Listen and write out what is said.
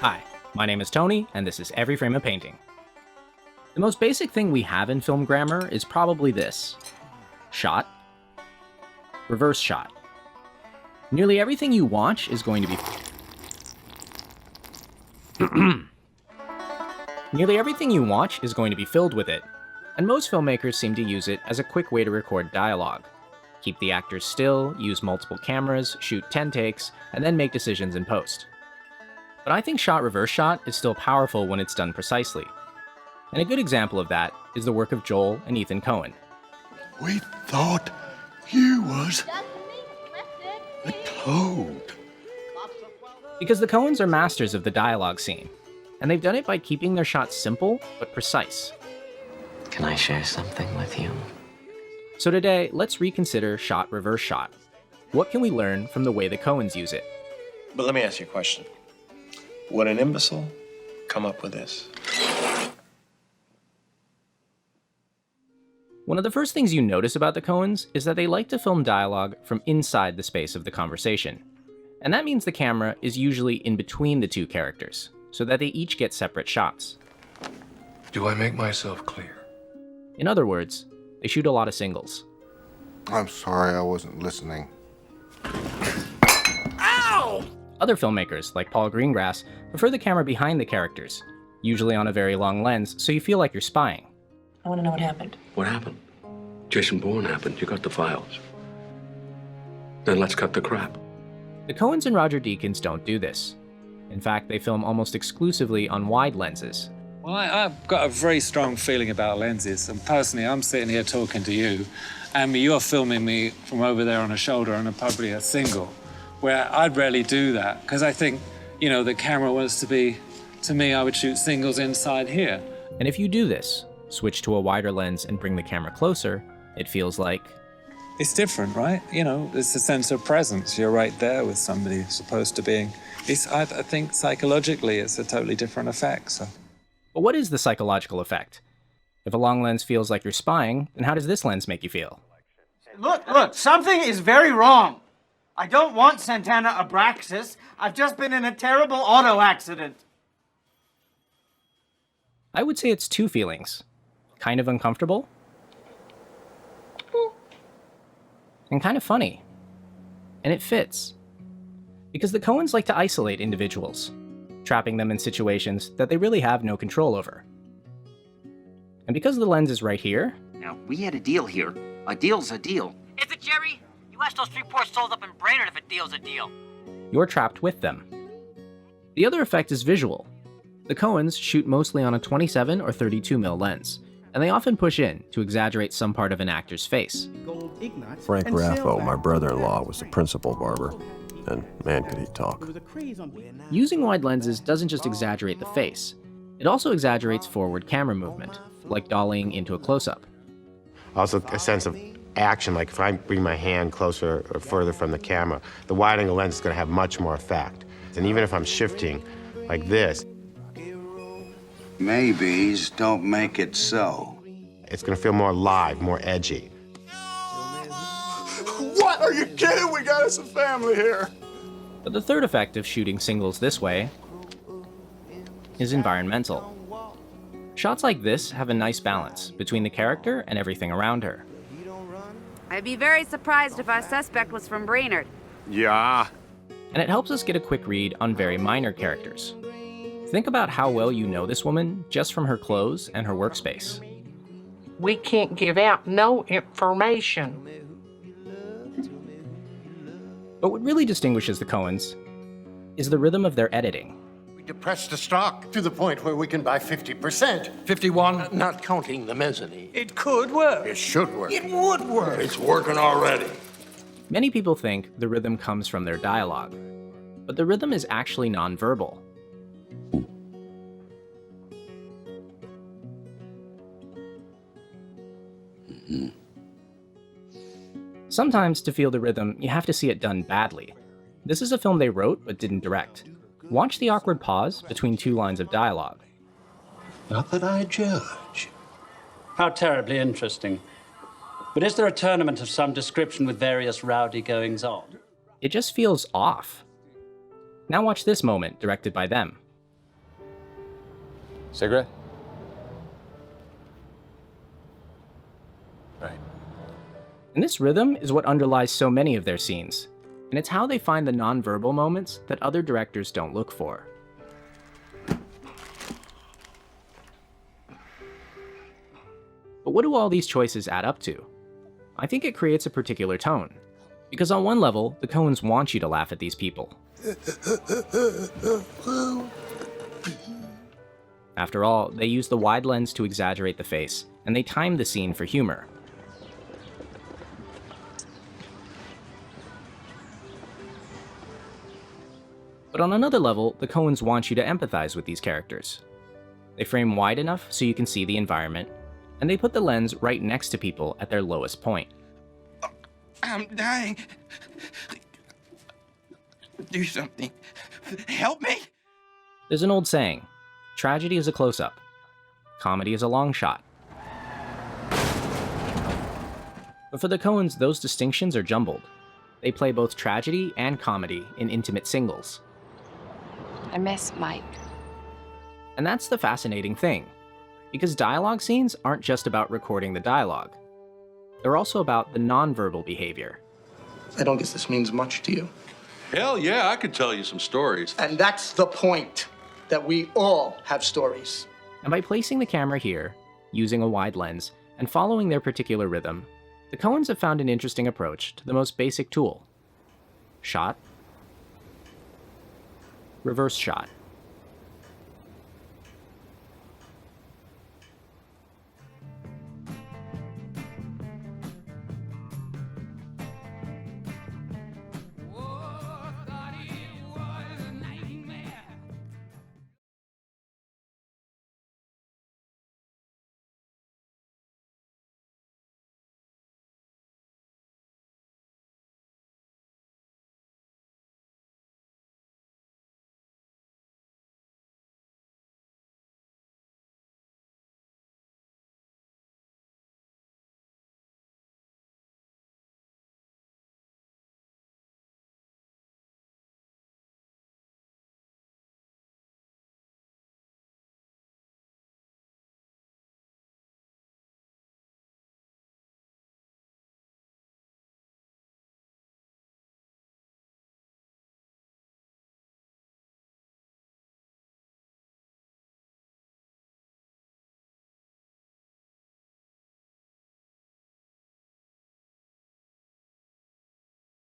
Hi, my name is Tony, and this is Every Frame a Painting. The most basic thing we have in film grammar is probably this: shot, reverse shot. Nearly everything you watch is going to be filled with it, and most filmmakers seem to use it as a quick way to record dialogue. Keep the actors still, use multiple cameras, shoot 10 takes, and then make decisions in post. But I think shot-reverse shot is still powerful when it's done precisely. And a good example of that is the work of Joel and Ethan Coen. We thought you was a toad. Because the Coens are masters of the dialogue scene, and they've done it by keeping their shots simple but precise. Can I share something with you? So today, let's reconsider shot-reverse shot. What can we learn from the way the Coens use it? But let me ask you a question. Would an imbecile come up with this? One of the first things you notice about the Coens is that they like to film dialogue from inside the space of the conversation. And that means the camera is usually in between the two characters, so that they each get separate shots. Do I make myself clear? In other words, they shoot a lot of singles. I'm sorry, I wasn't listening. Other filmmakers, like Paul Greengrass, prefer the camera behind the characters, usually on a very long lens, so you feel like you're spying. I want to know what happened. What happened? Jason Bourne happened. You got the files. Then let's cut the crap. The Coens and Roger Deakins don't do this. In fact, they film almost exclusively on wide lenses. Well, I've got a very strong feeling about lenses, and personally, I'm sitting here talking to you, and you're filming me from over there on a shoulder and probably a single, where I'd rarely do that, because I think, the camera wants to be, to me, I would shoot singles inside here. And if you do this, switch to a wider lens and bring the camera closer, it feels like... It's different, right? It's a sense of presence. You're right there with somebody supposed to be. I think psychologically, it's a totally different effect, so... But what is the psychological effect? If a long lens feels like you're spying, then how does this lens make you feel? Look, something is very wrong. I don't want Santana Abraxas. I've just been in a terrible auto accident. I would say it's two feelings. Kind of uncomfortable, and kind of funny. And it fits. Because the Coens like to isolate individuals, trapping them in situations that they really have no control over. And because the lens is right here... Now, we had a deal here. A deal's a deal. Is it, Jerry? You asked those three poor souls up in Brainerd if a deal's a deal. You're trapped with them. The other effect is visual. The Coens shoot mostly on a 27 or 32mm lens, and they often push in to exaggerate some part of an actor's face. Frank Raffo, my brother-in-law, was the principal barber, and man could he talk. Using wide lenses doesn't just exaggerate the face, it also exaggerates forward camera movement, like dollying into a close-up. Also a sense of action, like if I bring my hand closer or further from the camera, the wide angle lens is going to have much more effect. And even if I'm shifting like this, maybes don't make it so. It's going to feel more live, more edgy. What? Are you kidding? We got us a family here. But the third effect of shooting singles this way is environmental. Shots like this have a nice balance between the character and everything around her. I'd be very surprised if our suspect was from Brainerd. Yeah. And it helps us get a quick read on very minor characters. Think about how well you know this woman just from her clothes and her workspace. We can't give out no information. But what really distinguishes the Coens is the rhythm of their editing. We depressed the stock to the point where we can buy 50%. 51, not counting the mezzanine. It could work. It should work. It would work. It's working already. Many people think the rhythm comes from their dialogue, but the rhythm is actually nonverbal. Sometimes, to feel the rhythm, you have to see it done badly. This is a film they wrote but didn't direct. Watch the awkward pause between two lines of dialogue. Not that I judge. How terribly interesting. But is there a tournament of some description with various rowdy goings-on? It just feels off. Now watch this moment, directed by them. Cigarette? Right. And this rhythm is what underlies so many of their scenes, and it's how they find the non-verbal moments that other directors don't look for. But what do all these choices add up to? I think it creates a particular tone, because on one level, the Coens want you to laugh at these people. After all, they use the wide lens to exaggerate the face, and they time the scene for humor. But on another level, the Coens want you to empathize with these characters. They frame wide enough so you can see the environment, and they put the lens right next to people at their lowest point. I'm dying. Do something. Help me! There's an old saying, tragedy is a close-up, comedy is a long shot. But for the Coens, those distinctions are jumbled. They play both tragedy and comedy in intimate singles. I miss Mike. And that's the fascinating thing, because dialogue scenes aren't just about recording the dialogue. They're also about the nonverbal behavior. I don't guess this means much to you. Hell yeah, I could tell you some stories. And that's the point, that we all have stories. And by placing the camera here, using a wide lens, and following their particular rhythm, the Coens have found an interesting approach to the most basic tool. Shot. Reverse shot.